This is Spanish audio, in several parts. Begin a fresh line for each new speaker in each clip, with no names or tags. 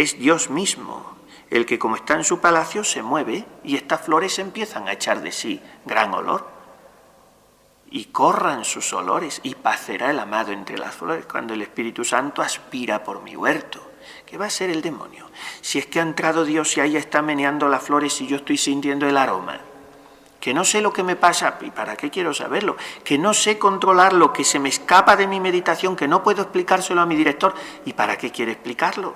es Dios mismo, el que como está en su palacio se mueve y estas flores empiezan a echar de sí gran olor. Y corran sus olores y pacerá el amado entre las flores cuando el Espíritu Santo aspira por mi huerto. ¿Qué va a ser el demonio? Si es que ha entrado Dios y ahí está meneando las flores y yo estoy sintiendo el aroma. Que no sé lo que me pasa, ¿y para qué quiero saberlo? Que no sé controlar lo que se me escapa de mi meditación, que no puedo explicárselo a mi director, ¿y para qué quiere explicarlo?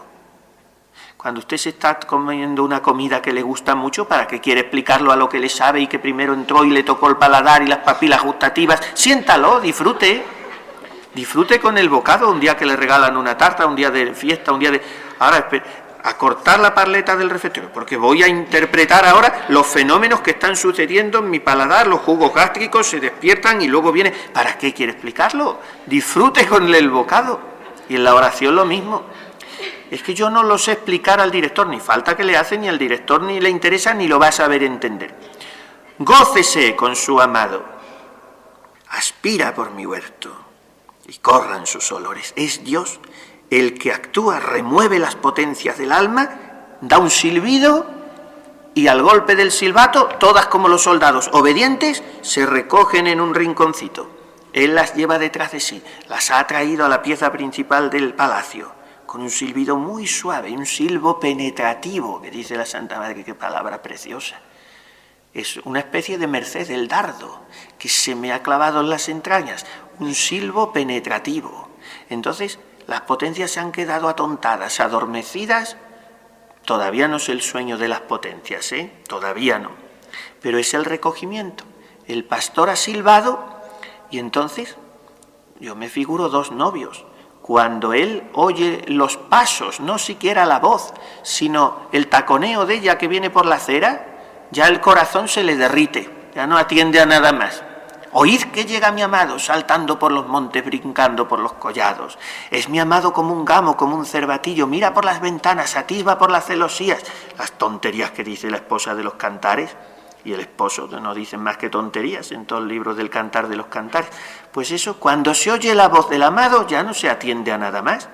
Cuando usted se está comiendo una comida que le gusta mucho, ¿para qué quiere explicarlo a lo que le sabe y que primero entró y le tocó el paladar y las papilas gustativas? Siéntalo, disfrute. Disfrute con el bocado, un día que le regalan una tarta, un día de fiesta, un día de... Ahora, a cortar la parleta del refectorio, porque voy a interpretar ahora los fenómenos que están sucediendo en mi paladar, los jugos gástricos se despiertan y luego viene... ¿Para qué quiere explicarlo? Disfrute con el bocado. Y en la oración lo mismo. Es que yo no lo sé explicar al director, ni falta que le hace, ni al director ni le interesa, ni lo va a saber entender. Gócese con su amado, aspira por mi huerto y corran sus olores. Es Dios el que actúa, remueve las potencias del alma, da un silbido y al golpe del silbato, todas como los soldados obedientes, se recogen en un rinconcito. Él las lleva detrás de sí, las ha traído a la pieza principal del palacio, con un silbido muy suave, un silbo penetrativo, que dice la Santa Madre, qué palabra preciosa. Es una especie de merced del dardo, que se me ha clavado en las entrañas, un silbo penetrativo. Entonces, las potencias se han quedado atontadas, adormecidas. Todavía no es el sueño de las potencias, todavía no. Pero es el recogimiento. El pastor ha silbado y entonces yo me figuro dos novios. Cuando él oye los pasos, no siquiera la voz, sino el taconeo de ella que viene por la acera, ya el corazón se le derrite, ya no atiende a nada más. Oíd que llega mi amado, saltando por los montes, brincando por los collados. Es mi amado como un gamo, como un cervatillo, mira por las ventanas, atisba por las celosías. Las tonterías que dice la esposa de los cantares, y el esposo no dicen más que tonterías en todo el libro del Cantar de los Cantares. Pues eso, cuando se oye la voz del amado, ya no se atiende a nada más.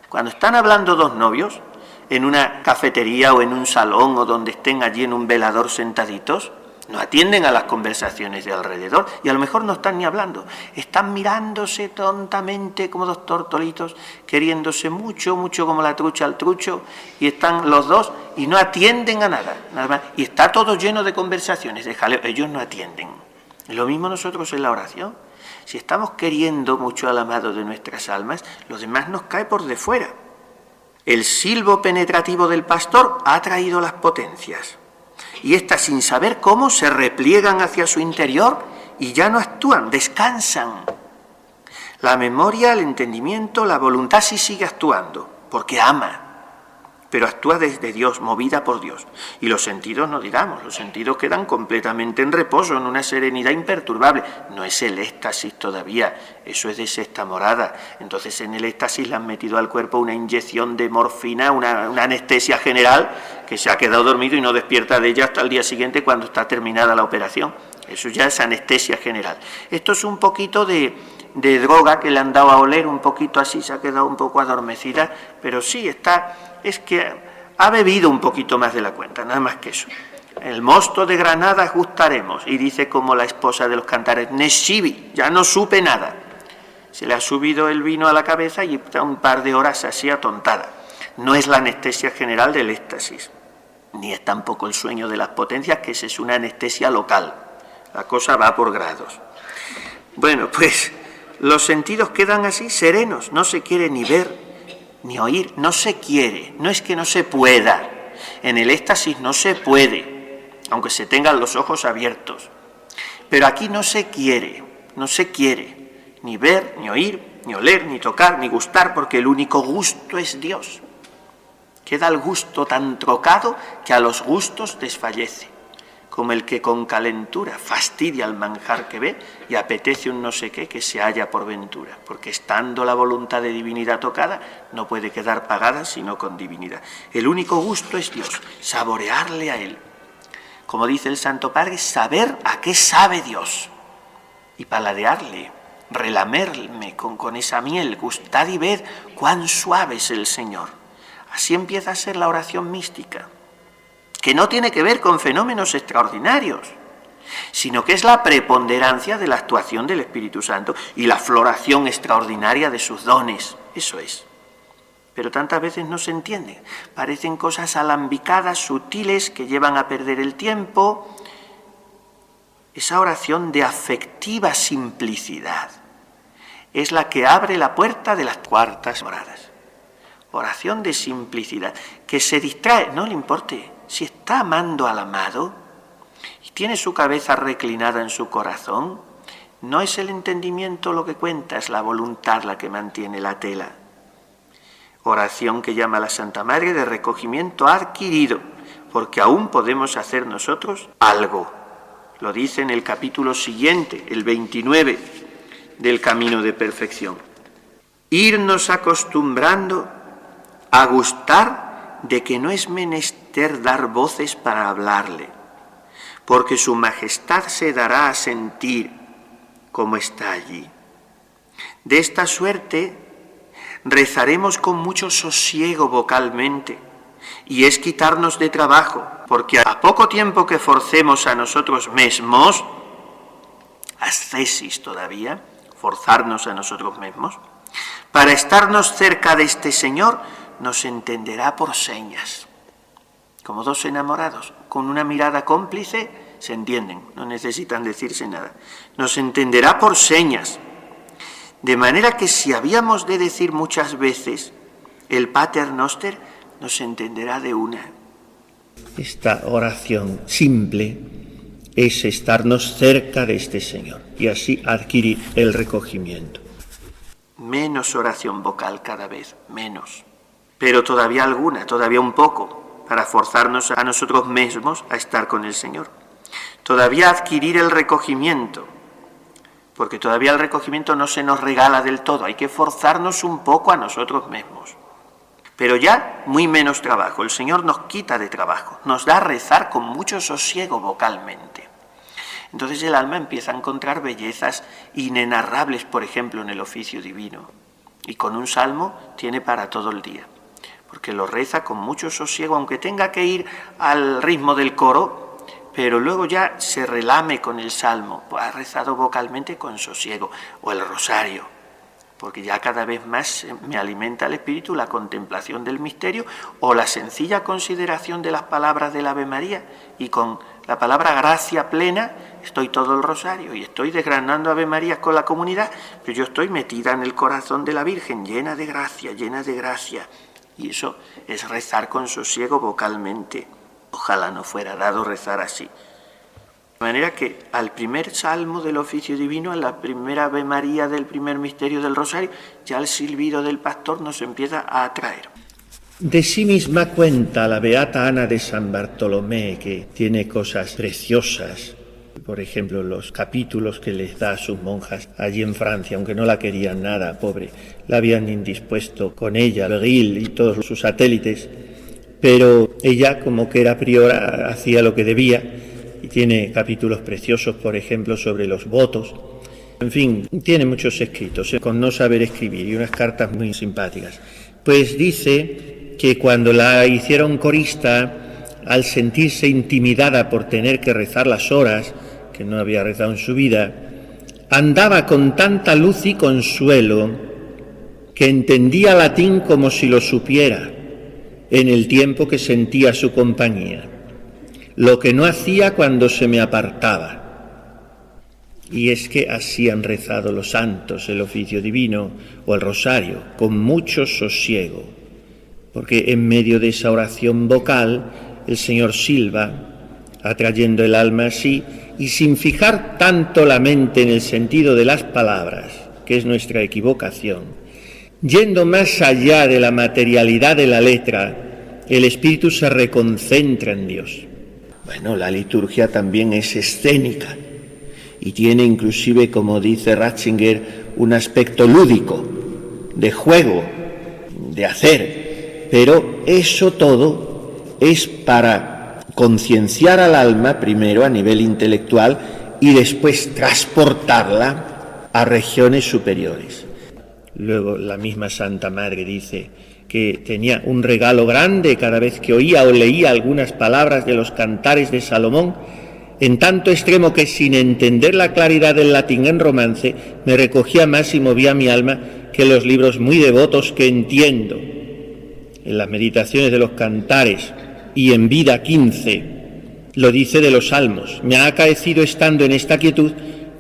Cuando están hablando dos novios, en una cafetería o en un salón o donde estén allí en un velador sentaditos, no atienden a las conversaciones de alrededor y a lo mejor no están ni hablando. Están mirándose tontamente como dos tortolitos, queriéndose mucho, mucho como la trucha al trucho, y están los dos y no atienden a nada más. Y está todo lleno de conversaciones, de jaleo. Ellos no atienden. Lo mismo nosotros en la oración. Si estamos queriendo mucho al amado de nuestras almas, lo demás nos cae por de fuera. El silbo penetrativo del pastor ha traído las potencias. Y éstas, sin saber cómo, se repliegan hacia su interior y ya no actúan, descansan. La memoria, el entendimiento, la voluntad sí sigue actuando, porque ama, pero actúa desde Dios, movida por Dios. Y los sentidos no digamos, los sentidos quedan completamente en reposo, en una serenidad imperturbable. No es el éxtasis todavía, eso es de sexta morada. Entonces en el éxtasis le han metido al cuerpo una inyección de morfina, una anestesia general, que se ha quedado dormido y no despierta de ella hasta el día siguiente cuando está terminada la operación. Eso ya es anestesia general. Esto es un poquito de droga que le han dado a oler, un poquito así, se ha quedado un poco adormecida, pero sí está, es que ha bebido un poquito más de la cuenta, nada más que eso. El mosto de Granada gustaremos, y dice como la esposa de los Cantares, Neshibi, ya no supe nada. Se le ha subido el vino a la cabeza y está un par de horas así atontada. No es la anestesia general del éxtasis, ni es tampoco el sueño de las potencias, que esa es una anestesia local. La cosa va por grados. Bueno, pues los sentidos quedan así serenos, no se quiere ni ver ni oír, no se quiere, no es que no se pueda. En el éxtasis no se puede, aunque se tengan los ojos abiertos. Pero aquí no se quiere ni ver, ni oír, ni oler, ni tocar, ni gustar, porque el único gusto es Dios. Queda el gusto tan trocado que a los gustos desfallece, como el que con calentura fastidia el manjar que ve y apetece un no sé qué que se halla por ventura, porque estando la voluntad de divinidad tocada, no puede quedar pagada sino con divinidad. El único gusto es Dios, saborearle a Él. Como dice el Santo Padre, saber a qué sabe Dios y paladearle, relamerme con esa miel, gustad y ved cuán suave es el Señor. Así empieza a ser la oración mística, que no tiene que ver con fenómenos extraordinarios, sino que es la preponderancia de la actuación del Espíritu Santo y la floración extraordinaria de sus dones. Eso es. Pero tantas veces no se entiende. Parecen cosas alambicadas, sutiles, que llevan a perder el tiempo. Esa oración de afectiva simplicidad es la que abre la puerta de las cuartas moradas. Oración de simplicidad, que se distrae, no le importe, si está amando al amado y tiene su cabeza reclinada en su corazón, no es el entendimiento lo que cuenta, es la voluntad la que mantiene la tela. Oración que llama a la Santa Madre de recogimiento adquirido, porque aún podemos hacer nosotros algo. Lo dice en el capítulo siguiente, el 29, del Camino de Perfección. Irnos acostumbrando a gustar de que no es menester dar voces para hablarle, porque su majestad se dará a sentir como está allí. De esta suerte rezaremos con mucho sosiego vocalmente, y es quitarnos de trabajo, porque a poco tiempo que forcemos a nosotros mismos, ascesis todavía, forzarnos a nosotros mismos, para estarnos cerca de este Señor, nos entenderá por señas. Como dos enamorados, con una mirada cómplice, se entienden, no necesitan decirse nada. Nos entenderá por señas. De manera que si habíamos de decir muchas veces el Pater Noster, nos entenderá de una. Esta oración simple es estarnos cerca de este Señor y así adquirir el recogimiento. Menos oración vocal cada vez, menos. Pero todavía alguna, todavía un poco, para forzarnos a nosotros mismos a estar con el Señor. Todavía adquirir el recogimiento, porque todavía el recogimiento no se nos regala del todo, hay que forzarnos un poco a nosotros mismos. Pero ya muy menos trabajo, el Señor nos quita de trabajo, nos da a rezar con mucho sosiego vocalmente. Entonces el alma empieza a encontrar bellezas inenarrables, por ejemplo, en el oficio divino. Y con un salmo tiene para todo el día, porque lo reza con mucho sosiego, aunque tenga que ir al ritmo del coro, pero luego ya se relame con el salmo, pues ha rezado vocalmente con sosiego, o el rosario, porque ya cada vez más me alimenta el espíritu la contemplación del misterio o la sencilla consideración de las palabras del Ave María, y con la palabra gracia plena estoy todo el rosario y estoy desgranando Ave María con la comunidad, pero yo estoy metida en el corazón de la Virgen, llena de gracia, y eso es rezar con sosiego vocalmente. Ojalá no fuera dado rezar así. De manera que al primer salmo del oficio divino, a la primera Ave María del primer misterio del rosario, ya el silbido del pastor nos empieza a atraer. De sí misma cuenta la beata Ana de San Bartolomé, que tiene cosas preciosas. Por ejemplo, los capítulos que les da a sus monjas allí en Francia, aunque no la querían nada, pobre, la habían indispuesto con ella, Beguil y todos sus satélites, pero ella, como que era priora, hacía lo que debía, y tiene capítulos preciosos, por ejemplo, sobre los votos. En fin, tiene muchos escritos, con no saber escribir, y unas cartas muy simpáticas. Pues dice que cuando la hicieron corista, al sentirse intimidada por tener que rezar las horas, que no había rezado en su vida, andaba con tanta luz y consuelo que entendía latín como si lo supiera, en el tiempo que sentía su compañía, lo que no hacía cuando se me apartaba. Y es que así han rezado los santos el oficio divino o el rosario, con mucho sosiego, porque en medio de esa oración vocal el Señor silba, atrayendo el alma así, y sin fijar tanto la mente en el sentido de las palabras, que es nuestra equivocación, yendo más allá de la materialidad de la letra, el espíritu se reconcentra en Dios. Bueno, la liturgia también es escénica y tiene inclusive, como dice Ratzinger, un aspecto lúdico, de juego, de hacer, pero eso todo es para concienciar al alma primero a nivel intelectual y después transportarla a regiones superiores. Luego la misma Santa Madre dice
que tenía un regalo grande cada vez que oía o leía algunas palabras de los cantares de Salomón, en tanto extremo que sin entender la claridad del latín en romance, me recogía más y movía mi alma que los libros muy devotos que entiendo. En las meditaciones de los cantares y en Vida 15 lo dice de los salmos: me ha acaecido estando en esta quietud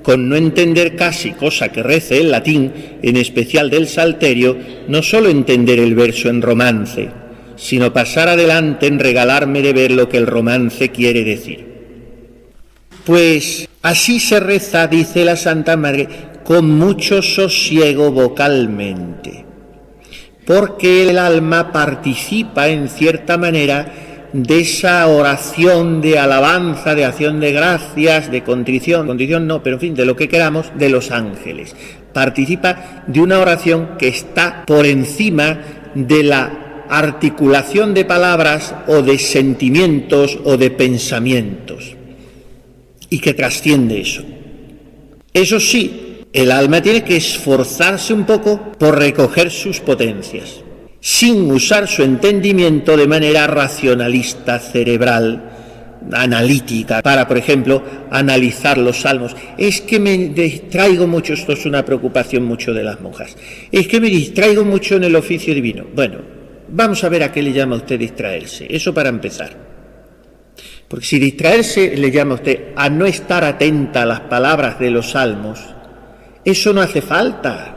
con no entender casi cosa que rece el latín, en especial del Salterio, no solo entender el verso en romance, sino pasar adelante en regalarme de ver lo que el romance quiere decir. Pues así se reza, dice la Santa Madre, con mucho sosiego vocalmente, porque el alma participa en cierta manera de esa oración de alabanza, de acción de gracias, de contrición no, pero en fin, de lo que queramos, de los ángeles. Participa de una oración que está por encima de la articulación de palabras o de sentimientos o de pensamientos, y que trasciende eso. Eso sí, el alma tiene que esforzarse un poco por recoger sus potencias, sin usar su entendimiento de manera racionalista, cerebral, analítica, para, por ejemplo, analizar los salmos. Es que me distraigo mucho, esto es una preocupación mucho de las monjas, es que me distraigo mucho en el oficio divino. Bueno, vamos a ver a qué le llama usted distraerse, eso para empezar. Porque si distraerse le llama usted a no estar atenta a las palabras de los salmos, eso no hace falta.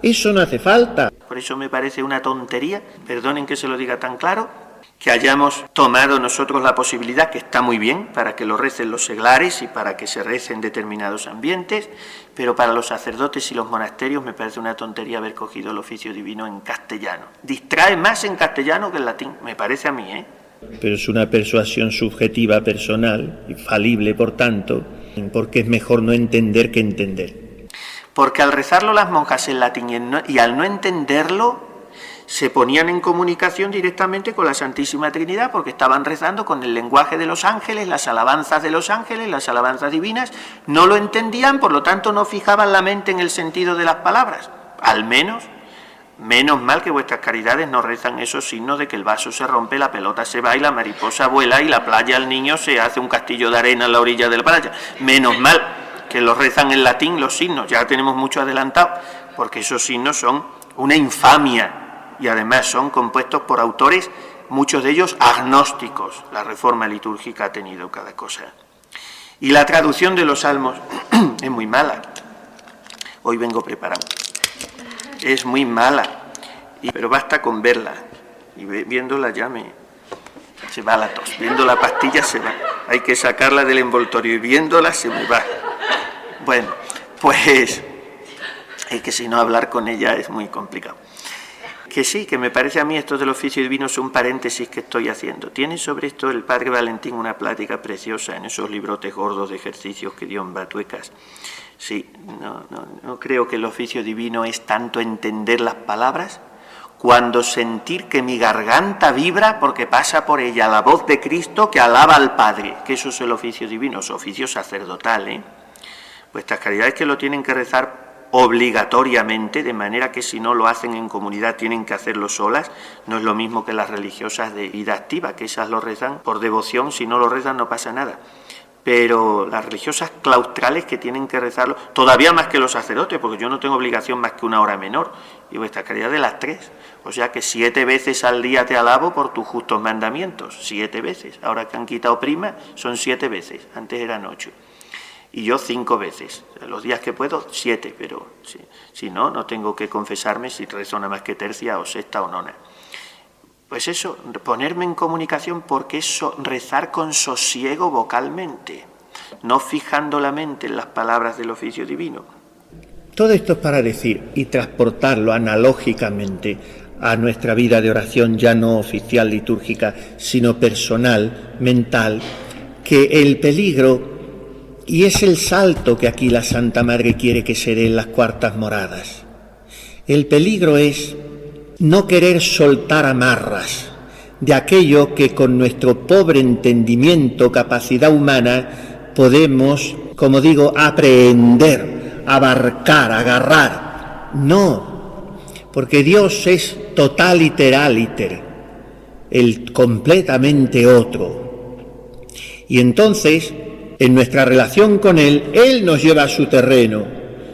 Eso no hace falta.
Por eso me parece una tontería, perdonen que se lo diga tan claro, que hayamos tomado nosotros la posibilidad, que está muy bien, para que lo recen los seglares y para que se recen en determinados ambientes, pero para los sacerdotes y los monasterios me parece una tontería haber cogido el oficio divino en castellano. Distrae más en castellano que en latín, me parece a mí, ¿eh?
Pero es una persuasión subjetiva, personal, infalible, por tanto, porque es mejor no entender que entender.
Porque al rezarlo las monjas en latín y al no entenderlo, se ponían en comunicación directamente con la Santísima Trinidad, porque estaban rezando con el lenguaje de los ángeles, las alabanzas de los ángeles, las alabanzas divinas, no lo entendían, por lo tanto no fijaban la mente en el sentido de las palabras. Al menos, menos mal que vuestras caridades no rezan esos signos de que el vaso se rompe, la pelota se va y la mariposa vuela y la playa al niño se hace un castillo de arena en la orilla de la playa. Menos mal que los rezan en latín los signos, ya tenemos mucho adelantado, porque esos signos son una infamia y además son compuestos por autores, muchos de ellos agnósticos. La reforma litúrgica ha tenido cada cosa. Y la traducción de los salmos es muy mala. Hoy vengo preparado. Es muy mala, pero basta con verla. Y viéndola ya se va la tos. Viendo la pastilla se va. Hay que sacarla del envoltorio y viéndola se me va. Bueno, pues es que si no hablar con ella es muy complicado. Que sí, que me parece a mí esto del oficio divino es un paréntesis que estoy haciendo. Tiene sobre esto el padre Valentín una plática preciosa en esos librotes gordos de ejercicios que dio en Batuecas. Sí, no creo que el oficio divino es tanto entender las palabras, cuando sentir que mi garganta vibra porque pasa por ella la voz de Cristo que alaba al Padre, que eso es el oficio divino, es oficio sacerdotal, ¿eh? Vuestras caridades que lo tienen que rezar obligatoriamente, de manera que si no lo hacen en comunidad tienen que hacerlo solas, no es lo mismo que las religiosas de vida activa, que esas lo rezan por devoción, si no lo rezan no pasa nada. Pero las religiosas claustrales que tienen que rezarlo, todavía más que los sacerdotes, porque yo no tengo obligación más que una hora menor, y vuestra caridad de las 3, o sea que 7 veces al día te alabo por tus justos mandamientos, 7 veces, ahora que han quitado prima son 7 veces, antes eran 8. Y yo 5 veces, los días que puedo 7, pero si no, no tengo que confesarme si rezo nada más que tercia o sexta o nona. Pues eso, ponerme en comunicación, porque es rezar con sosiego vocalmente, no fijando la mente en las palabras del oficio divino.
Todo esto es para decir y transportarlo analógicamente a nuestra vida de oración ya no oficial litúrgica, sino personal, mental, que el peligro, y es el salto que aquí la Santa Madre quiere que se dé en las cuartas moradas, el peligro es no querer soltar amarras de aquello que con nuestro pobre entendimiento, capacidad humana, podemos, como digo, aprehender, abarcar, agarrar. No, porque Dios es total iter, el completamente otro. Y entonces, en nuestra relación con Él nos lleva a su terreno.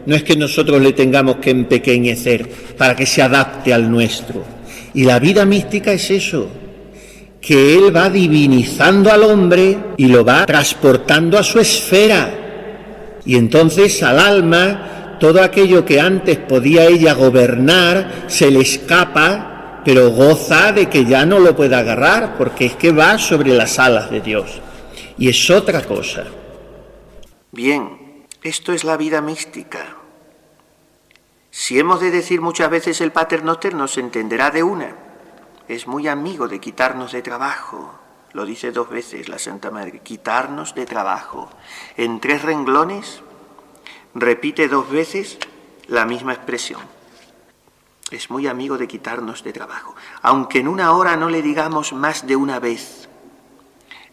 No es que nosotros le tengamos que empequeñecer para que se adapte al nuestro. Y la vida mística es eso, que Él va divinizando al hombre y lo va transportando a su esfera. Y entonces al alma, todo aquello que antes podía ella gobernar, se le escapa, pero goza de que ya no lo puede agarrar, porque es que va sobre las alas de Dios. Y es otra cosa.
Bien, esto es la vida mística. Si hemos de decir muchas veces el Pater Noster, nos entenderá de una. Es muy amigo de quitarnos de trabajo. Lo dice 2 veces la Santa Madre, quitarnos de trabajo. En 3 renglones repite 2 veces la misma expresión. Es muy amigo de quitarnos de trabajo. Aunque en una hora no le digamos más de una vez.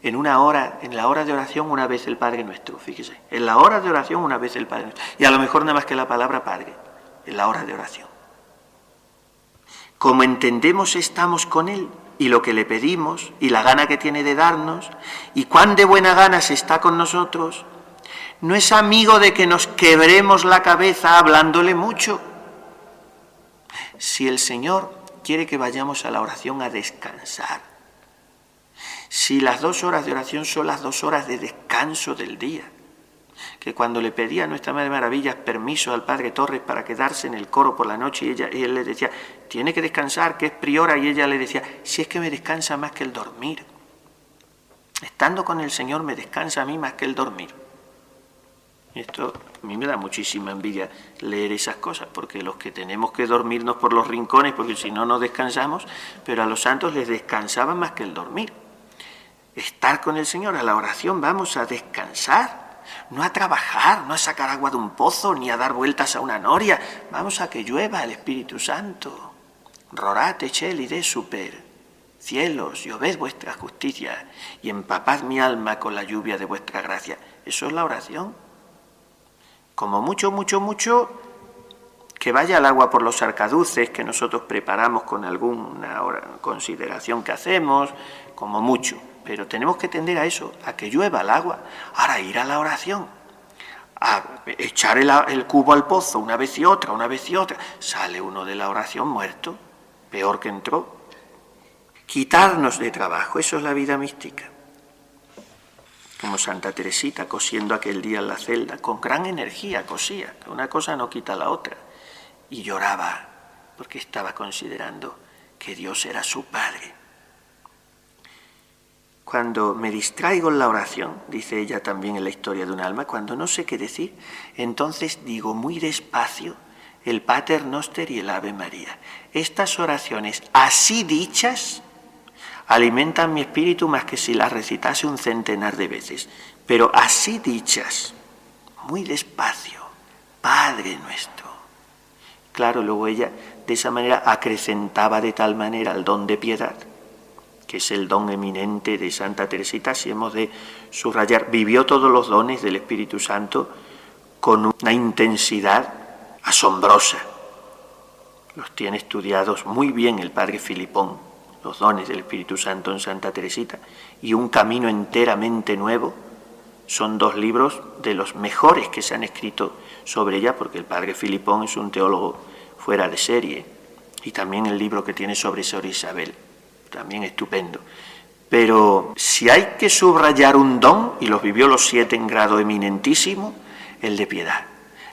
En la hora de oración una vez el Padre Nuestro, fíjese. En la hora de oración una vez el Padre Nuestro. Y a lo mejor nada más que la palabra Padre, en la hora de oración. Como entendemos estamos con Él y lo que le pedimos y la gana que tiene de darnos y cuán de buena gana se está con nosotros, no es amigo de que nos quebremos la cabeza hablándole mucho. Si el Señor quiere que vayamos a la oración a descansar, si las 2 horas de oración son las 2 horas de descanso del día, que cuando le pedía a nuestra Madre Maravillas permiso al Padre Torres para quedarse en el coro por la noche y él le decía, tiene que descansar, que es priora, y ella le decía, si es que me descansa más que el dormir. Estando con el Señor me descansa a mí más que el dormir. Y esto a mí me da muchísima envidia leer esas cosas, porque los que tenemos que dormirnos por los rincones, porque si no, no descansamos, pero a los santos les descansaba más que el dormir. Estar con el Señor, a la oración vamos a descansar, no a trabajar, no a sacar agua de un pozo, ni a dar vueltas a una noria, vamos a que llueva el Espíritu Santo. Rorate celi de super, cielos, lloved vuestra justicia, y empapad mi alma con la lluvia de vuestra gracia. Eso es la oración. Como mucho, que vaya el agua por los arcaduces que nosotros preparamos con alguna consideración que hacemos, como mucho. Pero tenemos que tender a eso, a que llueva el agua. Ahora ir a la oración, a echar el cubo al pozo una vez y otra, sale uno de la oración muerto, peor que entró. Quitarnos de trabajo, eso es la vida mística. Como Santa Teresita cosiendo aquel día en la celda, con gran energía cosía, una cosa no quita la otra. Y lloraba porque estaba considerando que Dios era su Padre. Cuando me distraigo en la oración, dice ella también en la historia de un alma, cuando no sé qué decir, entonces digo muy despacio el Pater Noster y el Ave María. Estas oraciones así dichas alimentan mi espíritu más que si las recitase 100 de veces, pero así dichas, muy despacio, Padre Nuestro. Claro, luego ella de esa manera acrecentaba de tal manera el don de piedad, que es el don eminente de Santa Teresita, si hemos de subrayar, vivió todos los dones del Espíritu Santo con una intensidad asombrosa. Los tiene estudiados muy bien el Padre Filipón, los dones del Espíritu Santo en Santa Teresita, y Un camino enteramente nuevo. Son 2 libros de los mejores que se han escrito sobre ella, porque el Padre Filipón es un teólogo fuera de serie, y también el libro que tiene sobre Sor Isabel, también estupendo. Pero si hay que subrayar un don, y los vivió los 7 en grado eminentísimo, el de piedad.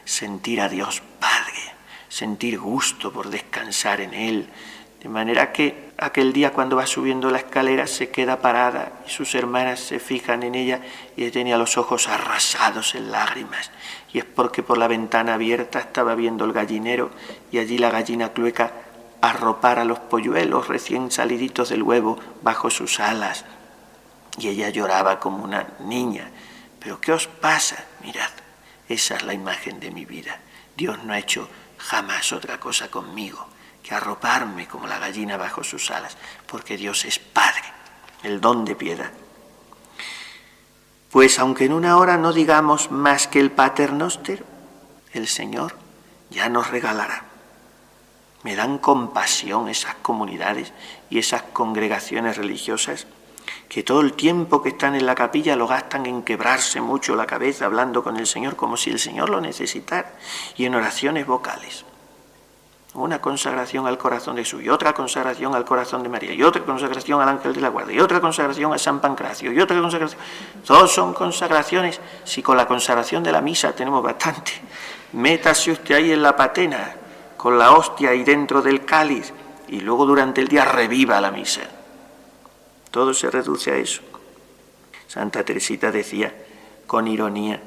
Sentir a Dios Padre, sentir gusto por descansar en Él, de manera que aquel día cuando va subiendo la escalera se queda parada y sus hermanas se fijan en ella y ella tenía los ojos arrasados en lágrimas. Y es porque por la ventana abierta estaba viendo el gallinero y allí la gallina clueca arropar a los polluelos recién saliditos del huevo bajo sus alas. Y ella lloraba como una niña. ¿Pero qué os pasa? Mirad, esa es la imagen de mi vida. Dios no ha hecho jamás otra cosa conmigo que arroparme como la gallina bajo sus alas, porque Dios es Padre, el don de piedad. Pues aunque en una hora no digamos más que el Pater Noster, el Señor ya nos regalará Me dan compasión esas comunidades y esas congregaciones religiosas que todo el tiempo que están en la capilla lo gastan en quebrarse mucho la cabeza hablando con el Señor como si el Señor lo necesitara, y en oraciones vocales. Una consagración al corazón de Jesús, y otra consagración al corazón de María, y otra consagración al ángel de la guarda, y otra consagración a San Pancracio, y otra consagración. Todos son consagraciones. Si con la consagración de la misa tenemos bastante, métase usted ahí en la patena, con la hostia ahí dentro del cáliz, y luego durante el día reviva la misa. Todo se reduce a eso. Santa Teresita decía, con ironía,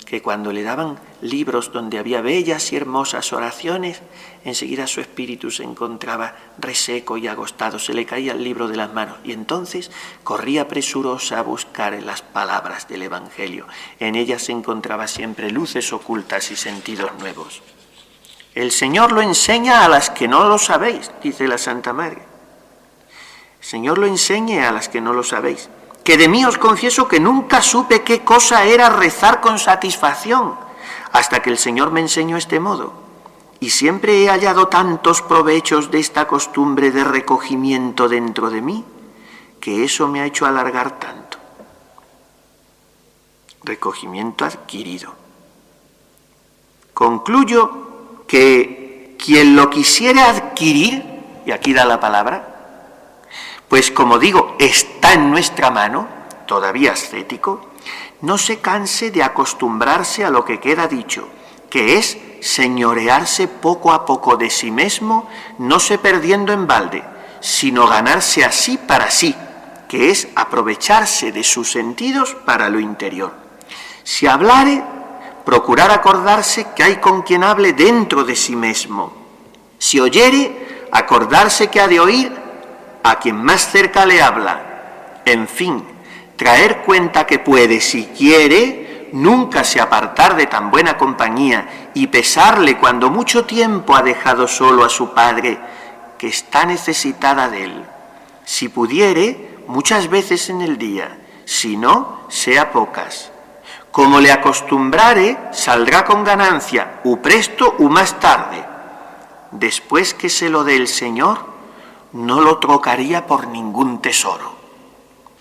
que cuando le daban libros donde había bellas y hermosas oraciones, enseguida su espíritu se encontraba reseco y agostado, se le caía el libro de las manos, y entonces corría presurosa a buscar en las palabras del Evangelio. En ellas se encontraba siempre luces ocultas y sentidos nuevos. El Señor lo enseña a las que no lo sabéis, dice la Santa Madre. El Señor lo enseña a las que no lo sabéis. Que de mí os confieso que nunca supe qué cosa era rezar con satisfacción, hasta que el Señor me enseñó este modo. Y siempre he hallado tantos provechos de esta costumbre de recogimiento dentro de mí, que eso me ha hecho alargar tanto. Recogimiento adquirido. Concluyo que quien lo quisiera adquirir, y aquí da la palabra, pues como digo, está en nuestra mano, todavía ascético, no se canse de acostumbrarse a lo que queda dicho, que es señorearse poco a poco de sí mismo, no se perdiendo en balde, sino ganarse así para sí, que es aprovecharse de sus sentidos para lo interior. Si hablare, procurar acordarse que hay con quien hable dentro de sí mismo. Si oyere, acordarse que ha de oír a quien más cerca le habla. En fin, traer cuenta que puede, si quiere, nunca se apartar de tan buena compañía, y pesarle cuando mucho tiempo ha dejado solo a su padre, que está necesitada de él. Si pudiere, muchas veces en el día, si no, sea pocas. Como le acostumbrare, saldrá con ganancia, u presto u más tarde. Después que se lo dé el Señor, no lo trocaría por ningún tesoro.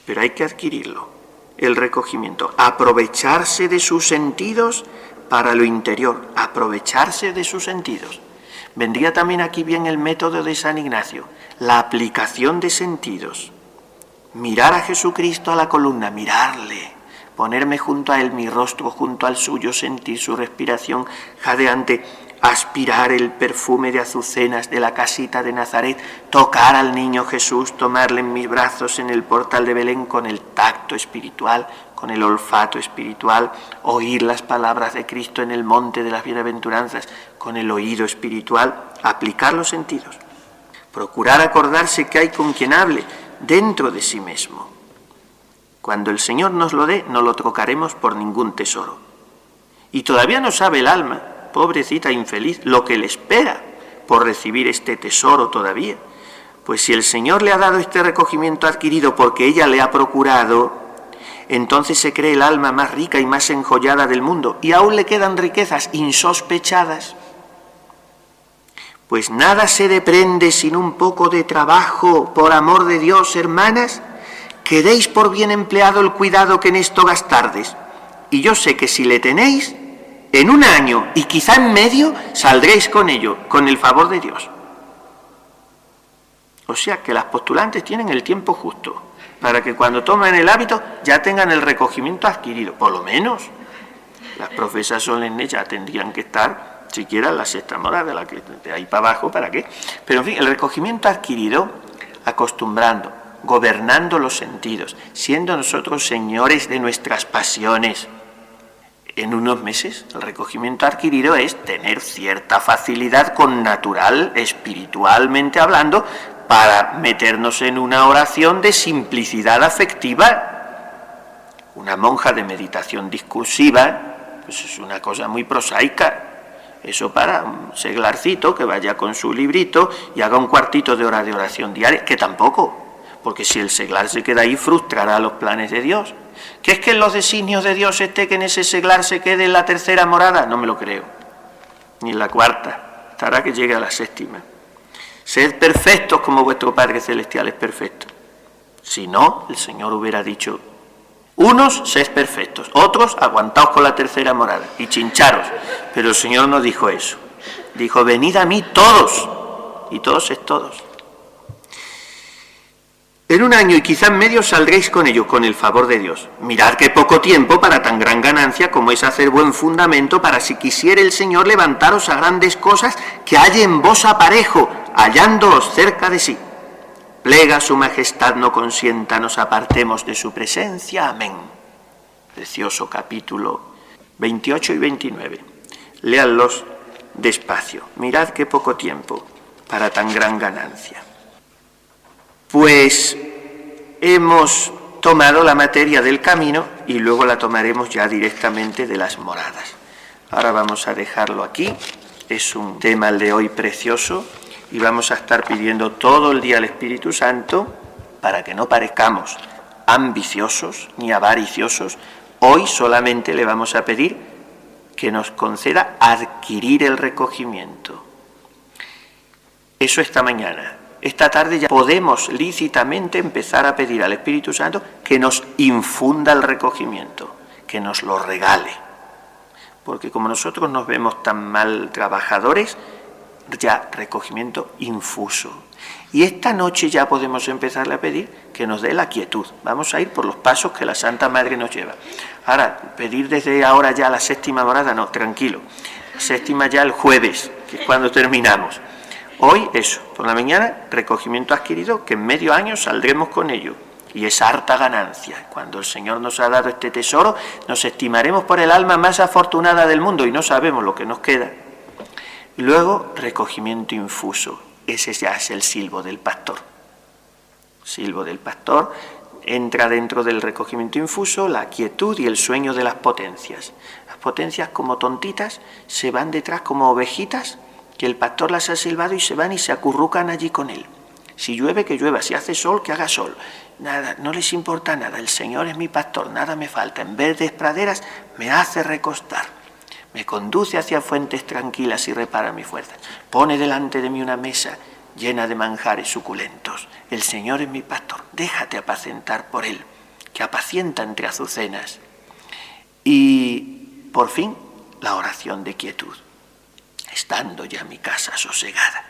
Pero hay que adquirirlo, el recogimiento, aprovecharse de sus sentidos para lo interior, aprovecharse de sus sentidos. Vendría también aquí bien el método de San Ignacio, la aplicación de sentidos. Mirar a Jesucristo a la columna, mirarle, ponerme junto a él, mi rostro junto al suyo, sentir su respiración jadeante, aspirar el perfume de azucenas de la casita de Nazaret, tocar al niño Jesús, tomarle en mis brazos en el portal de Belén con el tacto espiritual, con el olfato espiritual, oír las palabras de Cristo en el monte de las bienaventuranzas, con el oído espiritual, aplicar los sentidos. Procurar acordarse que hay con quien hable dentro de sí mismo. Cuando el Señor nos lo dé, no lo trocaremos por ningún tesoro. Y todavía no sabe el alma, pobrecita infeliz, lo que le espera por recibir este tesoro todavía. Pues si el Señor le ha dado este recogimiento adquirido porque ella le ha procurado, entonces se cree el alma más rica y más enjollada del mundo, y aún le quedan riquezas insospechadas. Pues nada se deprende sin un poco de trabajo, por amor de Dios, hermanas, que deis por bien empleado el cuidado que en esto gastardes. Y yo sé que si le tenéis, en un año y quizá en medio saldréis con ello, con el favor de Dios. O sea que las postulantes tienen el tiempo justo para que cuando tomen el hábito ya tengan el recogimiento adquirido, por lo menos. Las profesas solemnes ya tendrían que estar siquiera en la sexta morada, la que de ahí para abajo, ¿para qué? Pero en fin, el recogimiento adquirido, acostumbrando, gobernando los sentidos, siendo nosotros señores de nuestras pasiones. En unos meses, el recogimiento adquirido es tener cierta facilidad connatural, espiritualmente hablando, para meternos en una oración de simplicidad afectiva. Una monja de meditación discursiva, pues es una cosa muy prosaica. Eso para un seglarcito que vaya con su librito y haga un cuartito de hora de oración diaria, que tampoco, porque si el seglar se queda ahí frustrará los planes de Dios. ¿Que es que en los designios de Dios esté que en ese seglar se quede en la tercera morada? No me lo creo, ni en la cuarta, estará que llegue a la séptima. Sed perfectos como vuestro Padre Celestial es perfecto. Si no, el Señor hubiera dicho, unos sed perfectos, otros aguantaos con la tercera morada y chincharos. Pero el Señor no dijo eso. Dijo, venid a mí todos, y todos es todos. En 1 año y quizá en medio saldréis con ellos, con el favor de Dios. Mirad qué poco tiempo para tan gran ganancia como es hacer buen fundamento, para si quisiere el Señor levantaros a grandes cosas, que halle en vos aparejo, hallándoos cerca de sí. Plega su majestad no consienta, nos apartemos de su presencia. Amén. Precioso capítulo 28 y 29. Léanlos despacio. Mirad qué poco tiempo para tan gran ganancia. Pues hemos tomado la materia del camino y luego la tomaremos ya directamente de las moradas. Ahora vamos a dejarlo aquí. Es un tema el de hoy precioso y vamos a estar pidiendo todo el día al Espíritu Santo para que no parezcamos ambiciosos ni avariciosos. Hoy solamente le vamos a pedir que nos conceda adquirir el recogimiento. Eso esta mañana. Esta tarde ya podemos lícitamente empezar a pedir al Espíritu Santo que nos infunda el recogimiento, que nos lo regale. Porque como nosotros nos vemos tan mal trabajadores, ya recogimiento infuso. Y esta noche ya podemos empezarle a pedir que nos dé la quietud. Vamos a ir por los pasos que la Santa Madre nos lleva. Ahora, pedir desde ahora ya la 6ª morada, no, tranquilo. 6ª ya el jueves, que es cuando terminamos. Hoy, eso, por la mañana, recogimiento adquirido, que en medio año saldremos con ello. Y es harta ganancia. Cuando el Señor nos ha dado este tesoro, nos estimaremos por el alma más afortunada del mundo y no sabemos lo que nos queda. Y luego, recogimiento infuso. Ese ya es el silbo del pastor. Silbo del pastor entra dentro del recogimiento infuso la quietud y el sueño de las potencias. Las potencias, como tontitas, se van detrás como ovejitas, que el pastor las ha silbado y se van y se acurrucan allí con él. Si llueve, que llueva, si hace sol, que haga sol. Nada, no les importa nada, el Señor es mi pastor, nada me falta. En verdes praderas me hace recostar, me conduce hacia fuentes tranquilas y repara mis fuerzas. Pone delante de mí una mesa llena de manjares suculentos. El Señor es mi pastor, déjate apacentar por Él, que apacienta entre azucenas. Y, por fin, la oración de quietud. Estando ya mi casa sosegada.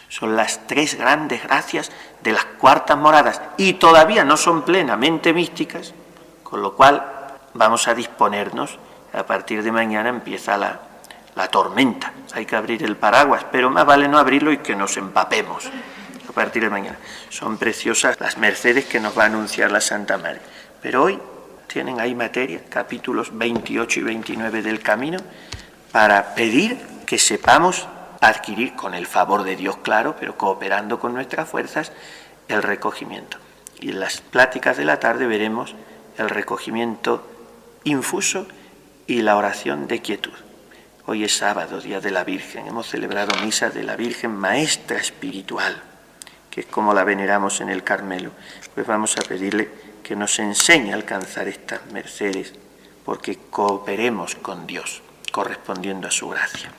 Son las 3 grandes gracias de las 4 moradas y todavía no son plenamente místicas, con lo cual vamos a disponernos. A partir de mañana empieza la tormenta. Hay que abrir el paraguas, pero más vale no abrirlo y que nos empapemos. A partir de mañana. Son preciosas las mercedes que nos va a anunciar la Santa Madre. Pero hoy tienen ahí materia, capítulos 28 y 29 del Camino, para pedir que sepamos adquirir, con el favor de Dios, claro, pero cooperando con nuestras fuerzas, el recogimiento. Y en las pláticas de la tarde veremos el recogimiento infuso y la oración de quietud. Hoy es sábado, día de la Virgen. Hemos celebrado misa de la Virgen Maestra Espiritual, que es como la veneramos en el Carmelo. Pues vamos a pedirle que nos enseñe a alcanzar estas mercedes, porque cooperemos con Dios, correspondiendo a su gracia.